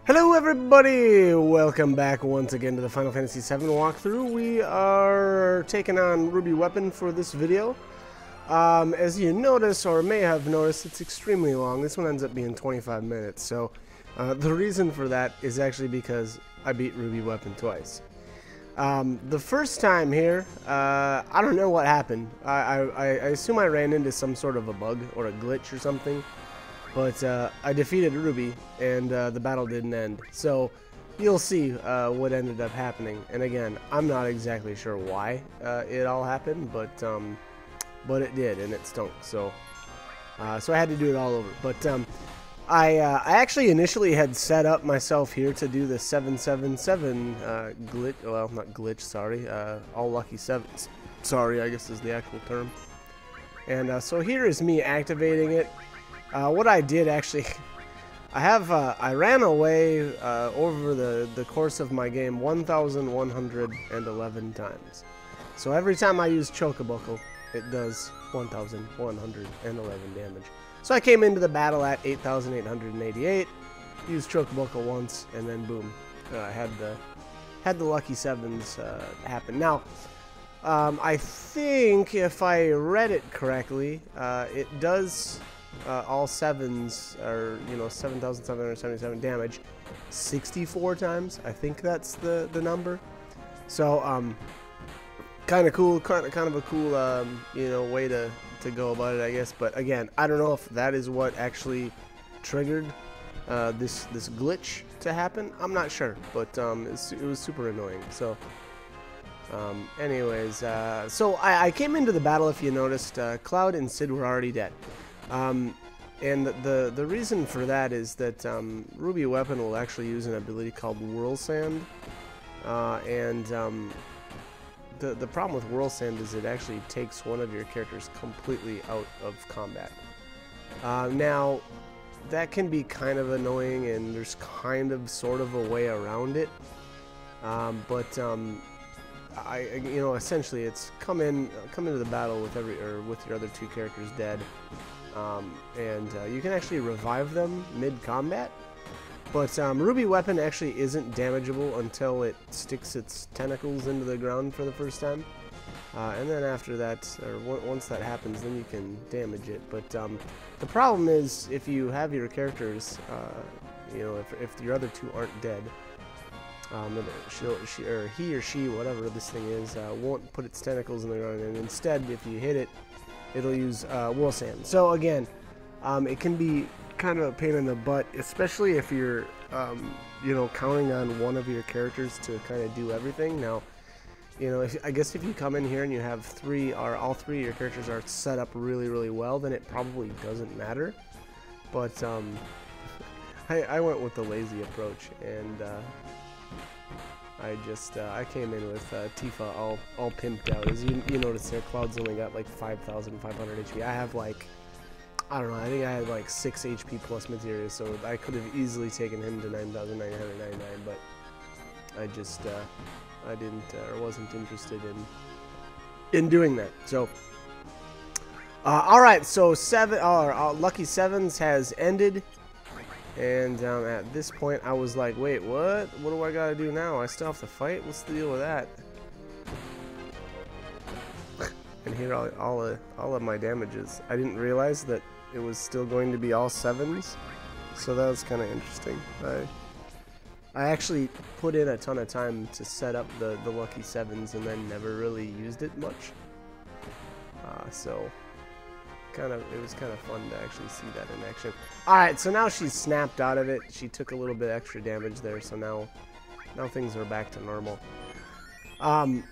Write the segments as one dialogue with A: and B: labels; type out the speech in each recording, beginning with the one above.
A: Hello everybody! Welcome back once again to the Final Fantasy VII walkthrough. We are taking on Ruby Weapon for this video. As you notice, or may have noticed, it's extremely long. This one ends up being 25 minutes. So the reason for that is actually because I beat Ruby Weapon twice. The first time here, I don't know what happened. I assume I ran into some sort of a bug or a glitch or something. But I defeated Ruby, and the battle didn't end. So you'll see what ended up happening. And again, I'm not exactly sure why it all happened, but it did, and it stunk. So so I had to do it all over. But I actually initially had set up myself here to do the 777 glitch. Well, not glitch, sorry. All lucky sevens. Sorry, I guess is the actual term. And so here is me activating it. What I did actually, I ran away over the course of my game 1,111 times. So every time I use Chocobuckle, it does 1,111 damage. So I came into the battle at 8,888, used Chocobuckle once, and then boom, had the lucky sevens happen. Now, I think if I read it correctly, it does. All sevens are, 7,777 damage 64 times. I think that's the number. So kind of cool, kind of a cool way to go about it, I guess. But again, I don't know if that is what actually triggered this glitch to happen. I'm not sure, but it was super annoying. So anyways, so I came into the battle, if you noticed. Cloud and Sid were already dead. And the reason for that is that Ruby Weapon will actually use an ability called Whirl Sand, and the problem with Whirl Sand is it actually takes one of your characters completely out of combat. Now, that can be kind of annoying, and there's kind of sort of a way around it, but essentially it's come into the battle with with your other two characters dead. And you can actually revive them mid-combat, but Ruby Weapon actually isn't damageable until it sticks its tentacles into the ground for the first time, and then after that, or once that happens, then you can damage it. But the problem is, if you have your characters, if your other two aren't dead, he or she, whatever this thing is, won't put its tentacles in the ground, and instead, if you hit it, it'll use Whirl Sand. So again, it can be kind of a pain in the butt, especially if you're, counting on one of your characters to kind of do everything. Now, I guess if you come in here and you have all three of your characters are set up really, really well, then it probably doesn't matter. But I went with the lazy approach, and I came in with Tifa all pimped out. As you notice there, Cloud's only got like 5,500 HP. I have like, I don't know, I think I had like 6 HP plus materia, so I could have easily taken him to 9,999, but I just, I didn't, or wasn't interested in doing that. So, alright, so Lucky Sevens has ended. And at this point, I was like, wait, what? What do I gotta do now? I still have to fight? What's the deal with that? And here are all of my damages. I didn't realize that it was still going to be all sevens, so that was kind of interesting. I actually put in a ton of time to set up the lucky sevens, and then never really used it much. So it was kind of fun to actually see that in action. Alright, so now she's snapped out of it. She took a little bit extra damage there, so now things are back to normal. I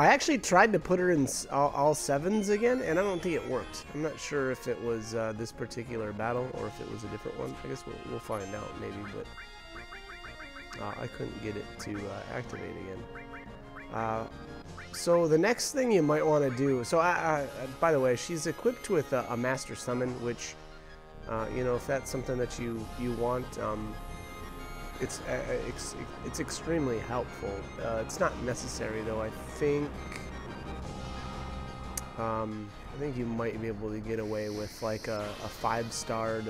A: actually tried to put her in all sevens again, and I don't think it worked. I'm not sure if it was this particular battle or if it was a different one. I guess we'll find out maybe, but I couldn't get it to activate again. So the next thing you might want to do, so by the way, she's equipped with a Master Summon, which, if that's something that you want, it's extremely helpful. It's not necessary though. I think you might be able to get away with like a 5-starred,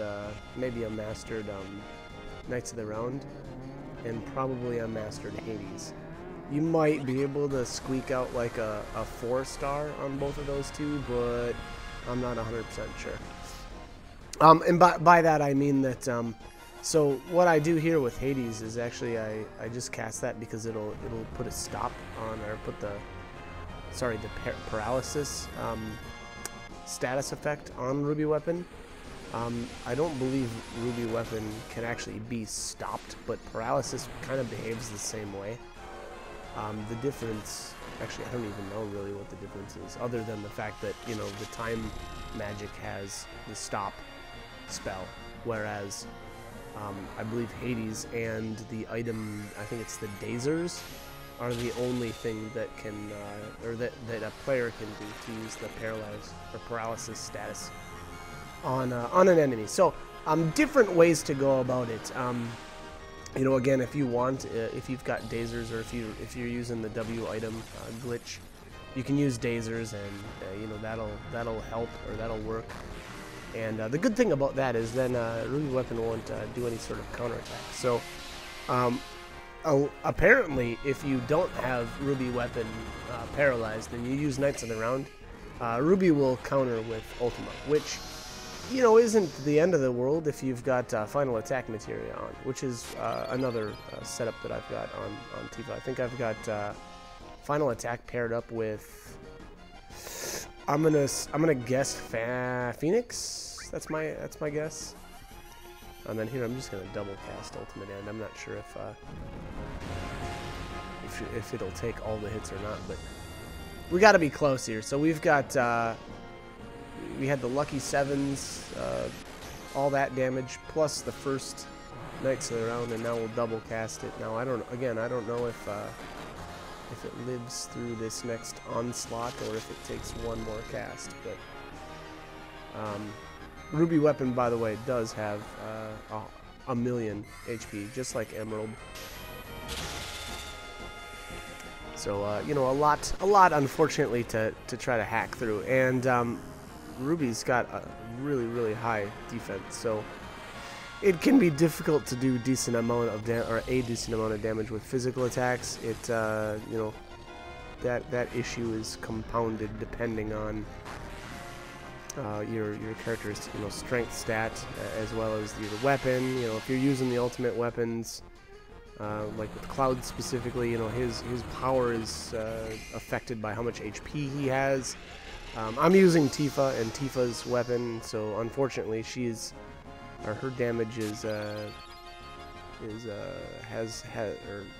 A: maybe a mastered Knights of the Round and probably a Mastered Hades. You might be able to squeak out like a 4-star on both of those two, but I'm not 100% sure. And by that I mean that, so what I do here with Hades is actually I just cast that because it'll put a stop on, or put the paralysis status effect on Ruby Weapon. I don't believe Ruby Weapon can actually be stopped, but paralysis kind of behaves the same way. The difference, actually I don't even know really what the difference is, other than the fact that, you know, the time magic has the stop spell, whereas I believe Hades and the item, I think it's the Dazers, are the only thing that can, or that a player can do to use the paralysis status on an enemy. So different ways to go about it. You know, again, if you want, if you've got Dazers, or if you're using the W item glitch, you can use Dazers, and you know, that'll help, or that'll work. And the good thing about that is then Ruby Weapon won't do any sort of counterattack. So apparently, if you don't have Ruby Weapon paralyzed and you use Knights of the Round, Ruby will counter with Ultima, which, you know, isn't the end of the world if you've got Final Attack materia on, which is another setup that I've got on Tifa. I think I've got Final Attack paired up with, I'm gonna guess Phoenix. That's my guess. And then here I'm just gonna double cast Ultimate End. I'm not sure if it'll take all the hits or not, but we got to be close here. So we've got we had the Lucky Sevens, all that damage plus the first Knights of the Round, and now we'll double cast it. Now I don't know if it lives through this next onslaught or if it takes one more cast, but Ruby Weapon, by the way, does have a million HP, just like Emerald. So you know, a lot, unfortunately, to try to hack through, and Ruby's got a really high defense, so it can be difficult to do a decent amount of damage with physical attacks. It you know, that issue is compounded depending on your character's, you know, strength stat, as well as your weapon. You know, if you're using the ultimate weapons, like with Cloud specifically, you know, his power is affected by how much HP he has. I'm using Tifa and Tifa's weapon, so unfortunately her damage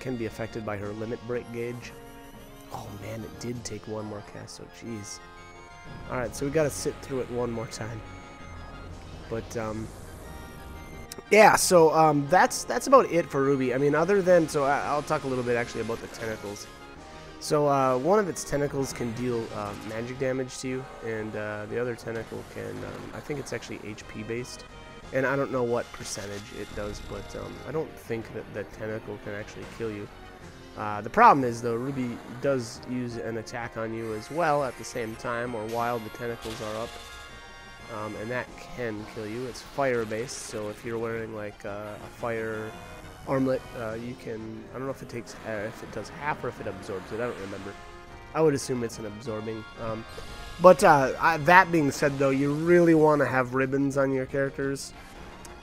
A: can be affected by her limit break gauge. Oh man, it did take one more cast, so jeez. Alright, so we gotta sit through it one more time. But yeah, so that's about it for Ruby. I mean, other than, so I'll talk a little bit actually about the tentacles. So one of its tentacles can deal magic damage to you, and the other tentacle can, I think it's actually HP based, and I don't know what percentage it does, but I don't think that the tentacle can actually kill you. The problem is, though, Ruby does use an attack on you as well at the same time, or while the tentacles are up, and that can kill you. It's fire based, so if you're wearing like a fire armlet, you can, I don't know if it takes, if it does half or if it absorbs it, I don't remember. I would assume it's an absorbing. But that being said, though, you really want to have ribbons on your characters.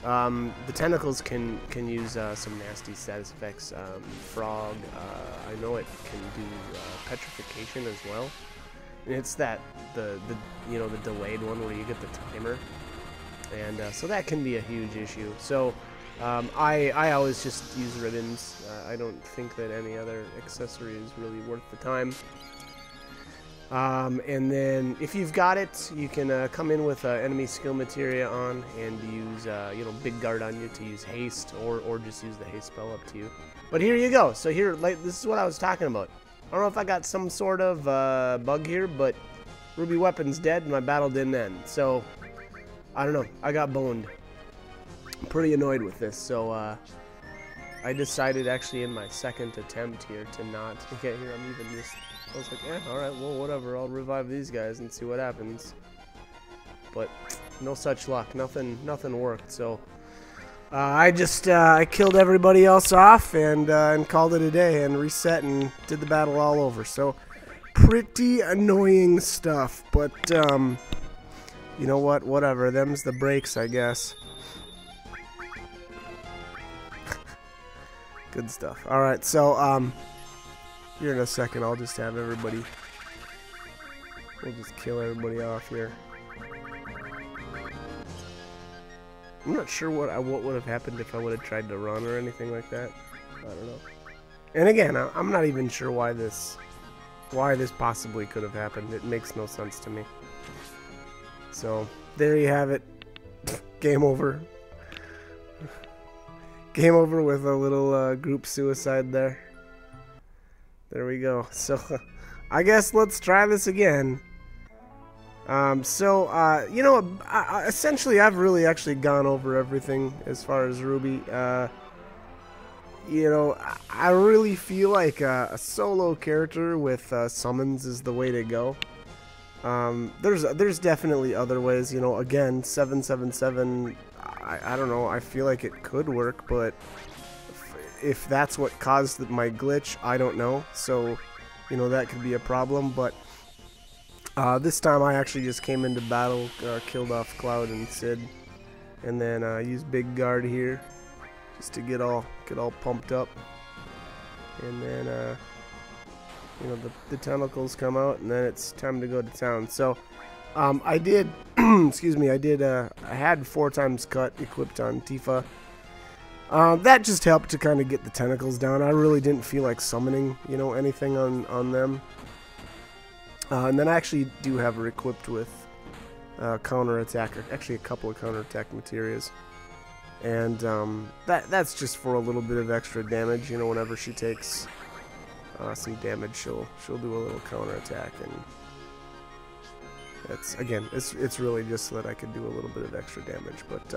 A: The tentacles can use some nasty status effects. Frog, I know it can do petrification as well. And it's that the you know, the delayed one where you get the timer, and so that can be a huge issue. So I always just use ribbons. I don't think that any other accessory is really worth the time. And then if you've got it, you can come in with enemy skill materia on and use you know, big guard on you to use haste, or just use the haste spell, up to you. But here you go. So here, like, this is what I was talking about. I don't know if I got some sort of bug here, but Ruby Weapon's dead and my battle didn't end. So I don't know, I got boned. I'm pretty annoyed with this, so I decided actually in my second attempt here to not get here. I'm even just, I was like, alright, well, whatever, I'll revive these guys and see what happens. But no such luck, nothing worked. So I killed everybody else off and called it a day and reset and did the battle all over. So pretty annoying stuff, but you know what? Whatever. Them's the breaks, I guess. Good stuff. All right, so here in a second, I'll just have everybody. We'll just kill everybody off here. I'm not sure what would have happened if I would have tried to run or anything like that. I don't know. And again, I'm not even sure why this possibly could have happened. It makes no sense to me. So there you have it. Game over. Game over with a little group suicide there. There we go. So I guess let's try this again. You know, essentially I've really actually gone over everything as far as Ruby. You know, I really feel like a solo character with summons is the way to go. There's definitely other ways, you know, again, 777, I don't know, I feel like it could work, but if that's what caused my glitch, I don't know. So, you know, that could be a problem, but this time I actually just came into battle, killed off Cloud and Sid, and then used Big Guard here just to get all pumped up, and then you know, the tentacles come out, and then it's time to go to town. So I did excuse me, I had 4 times cut equipped on Tifa. That just helped to kind of get the tentacles down. I really didn't feel like summoning, you know, anything on them. And then I actually do have her equipped with counterattack, actually a couple of counterattack materials. And that's just for a little bit of extra damage, you know, whenever she takes some damage, she'll do a little counterattack, and that's, again, it's really just so that I can do a little bit of extra damage. But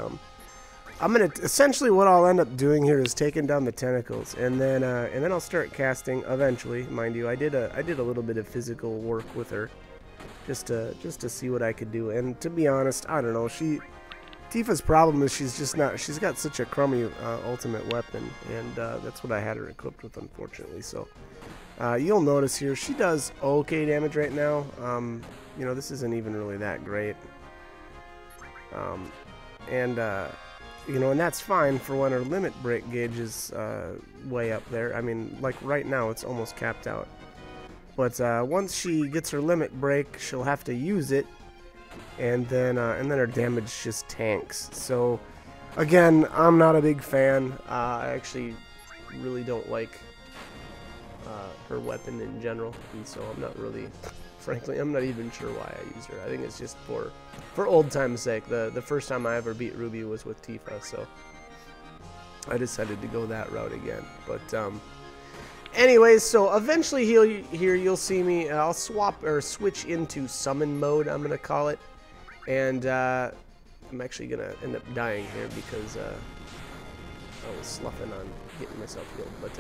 A: I'm gonna essentially, what I'll end up doing here is taking down the tentacles, and then I'll start casting eventually. Mind you, I did a little bit of physical work with her, just to see what I could do. And to be honest, I don't know. Tifa's problem is she's got such a crummy ultimate weapon, and that's what I had her equipped with, unfortunately. So you'll notice here she does okay damage right now. You know, this isn't even really that great. You know, and that's fine for when her limit break gauge is way up there. I mean, like right now it's almost capped out. But once she gets her limit break, she'll have to use it, and then her damage just tanks. So again, I'm not a big fan. I actually really don't like her weapon in general, and so I'm not really, frankly, I'm not even sure why I use her. I think it's just for old time's sake. The first time I ever beat Ruby was with Tifa, so I decided to go that route again. But anyways, so eventually here you'll see me. I'll switch into summon mode, I'm gonna call it, and I'm actually gonna end up dying here because I was sloughing on getting myself killed. But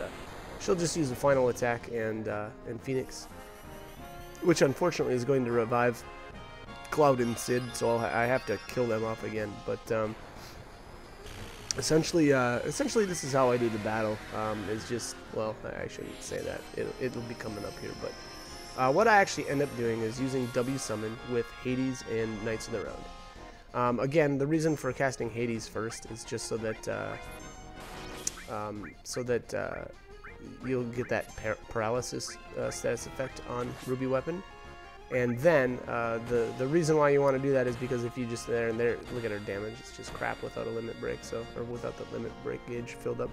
A: she'll just use the final attack and Phoenix, which unfortunately is going to revive Cloud and Sid, so I have to kill them off again. But essentially this is how I do the battle. It's just, well, I shouldn't say that. It'll be coming up here, but what I actually end up doing is using W Summon with Hades and Knights of the Round. Again, the reason for casting Hades first is just so that you'll get that paralysis status effect on Ruby weapon. And then the reason why you want to do that is because if you just there look at her damage, it's just crap without a limit break, or without the limit break gauge filled up.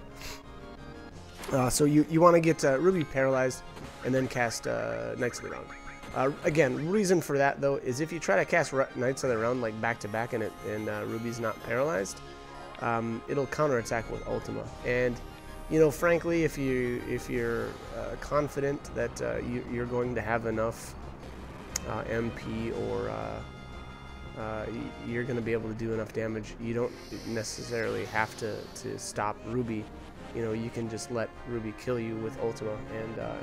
A: So you want to get Ruby paralyzed and then cast Knights of the Round. Again, reason for that though is if you try to cast Knights of the Round like back to back and Ruby's not paralyzed, it'll counterattack with Ultima. And you know, frankly, if you're confident that you're going to have enough MP, or you're going to be able to do enough damage, you don't necessarily have to stop Ruby. You know, you can just let Ruby kill you with Ultima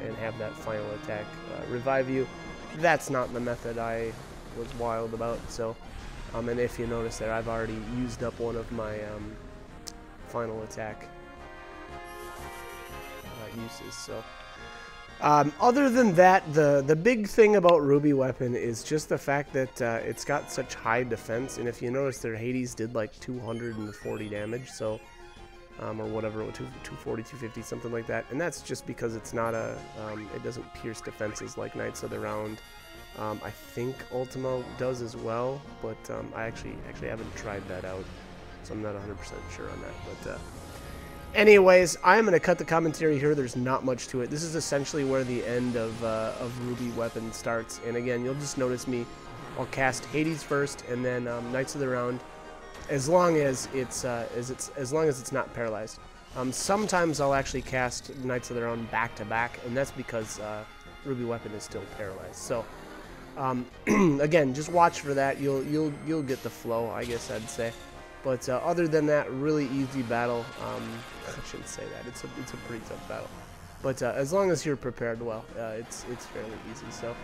A: and have that final attack revive you. That's not the method I was wild about. So, and if you notice there, I've already used up one of my final attack uses. So other than that, the big thing about Ruby Weapon is just the fact that it's got such high defense, and if you notice, their Hades did like 240 damage, so or whatever, 240, 250, something like that, and that's just because it's not a it doesn't pierce defenses like Knights of the Round. I think Ultima does as well, but I actually haven't tried that out, so I'm not 100% sure on that. But anyways, I'm going to cut the commentary here. There's not much to it. This is essentially where the end of Ruby Weapon starts. And again, you'll just notice me. I'll cast Hades first, and then Knights of the Round, as long as it's not paralyzed. Sometimes I'll actually cast Knights of the Round back to back, and that's because Ruby Weapon is still paralyzed. So again, just watch for that. You'll get the flow, I guess I'd say. But other than that, really easy battle. I shouldn't say that. It's a pretty tough battle. But as long as you're prepared well, it's fairly easy. So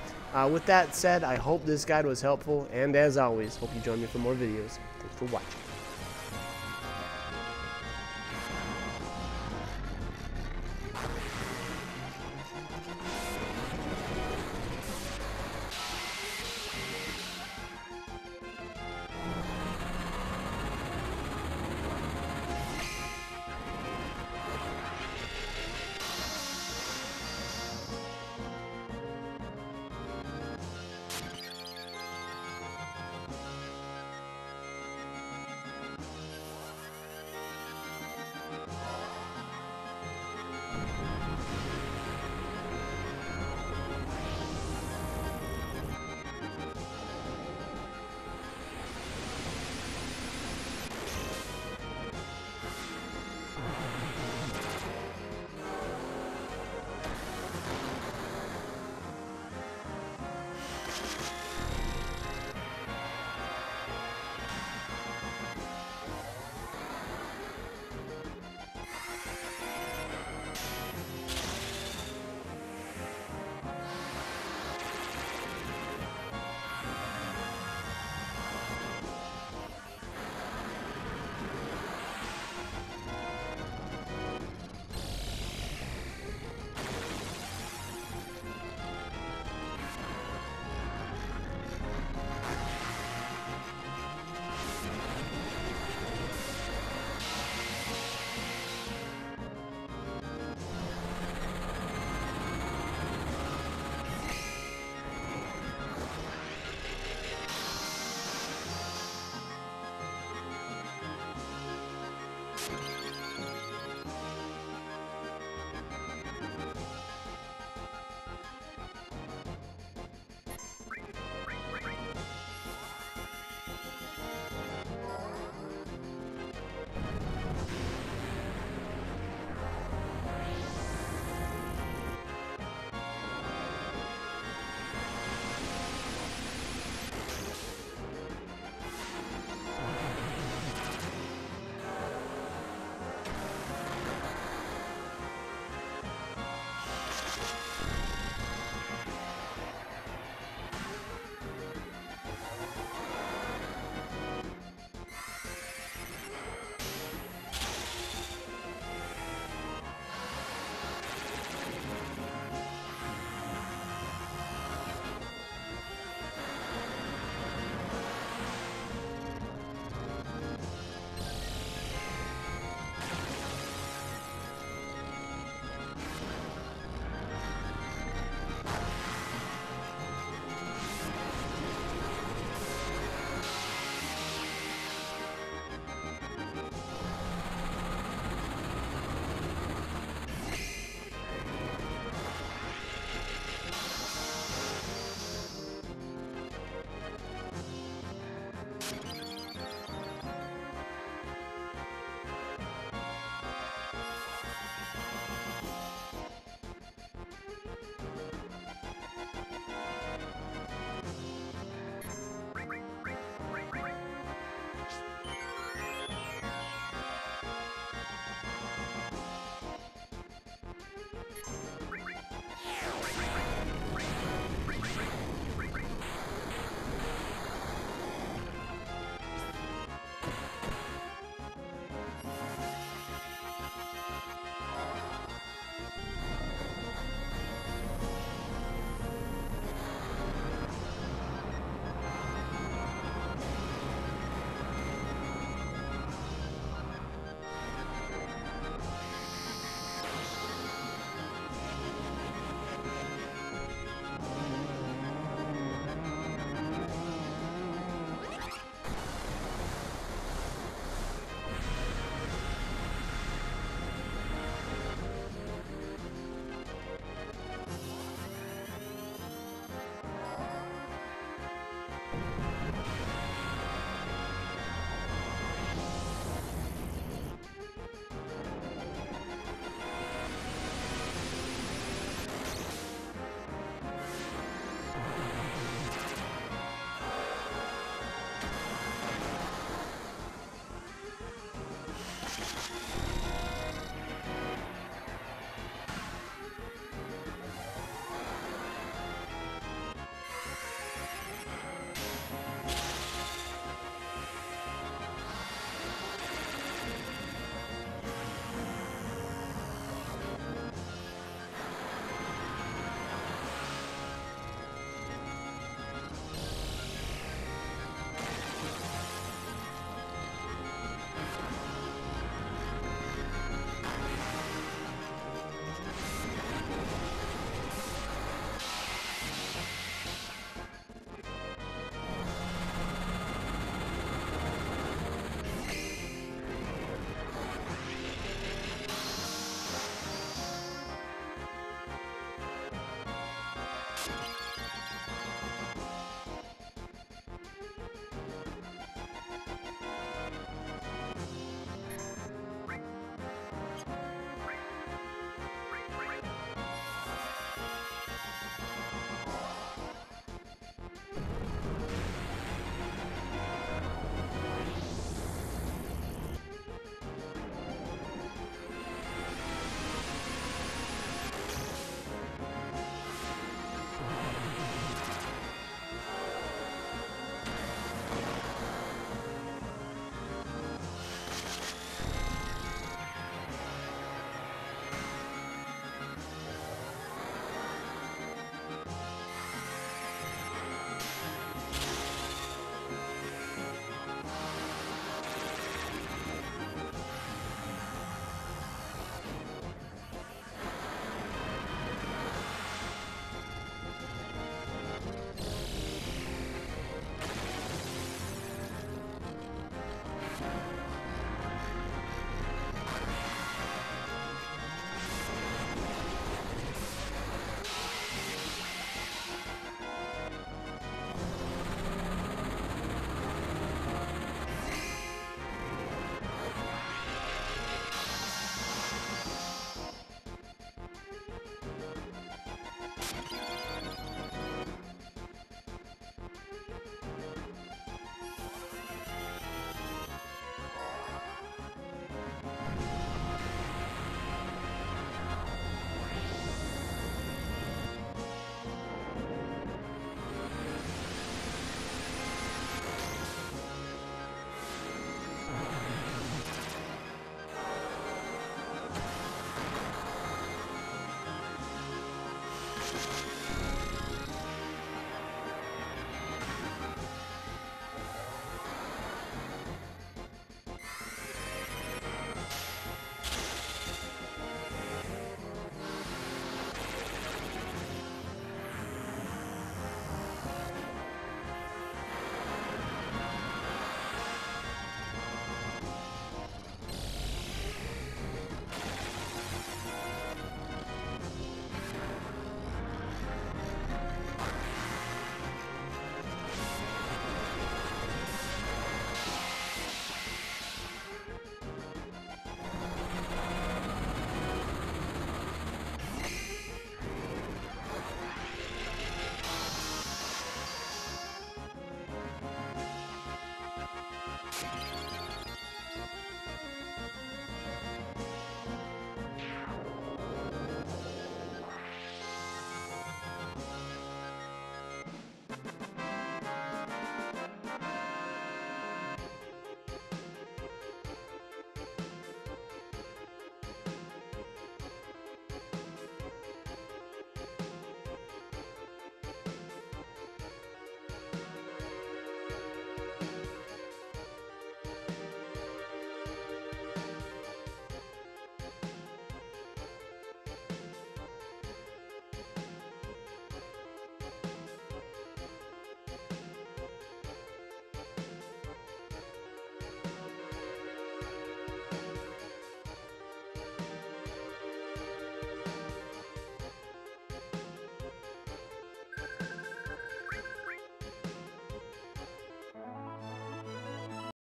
A: with that said, I hope this guide was helpful. And as always, hope you join me for more videos. Thanks for watching.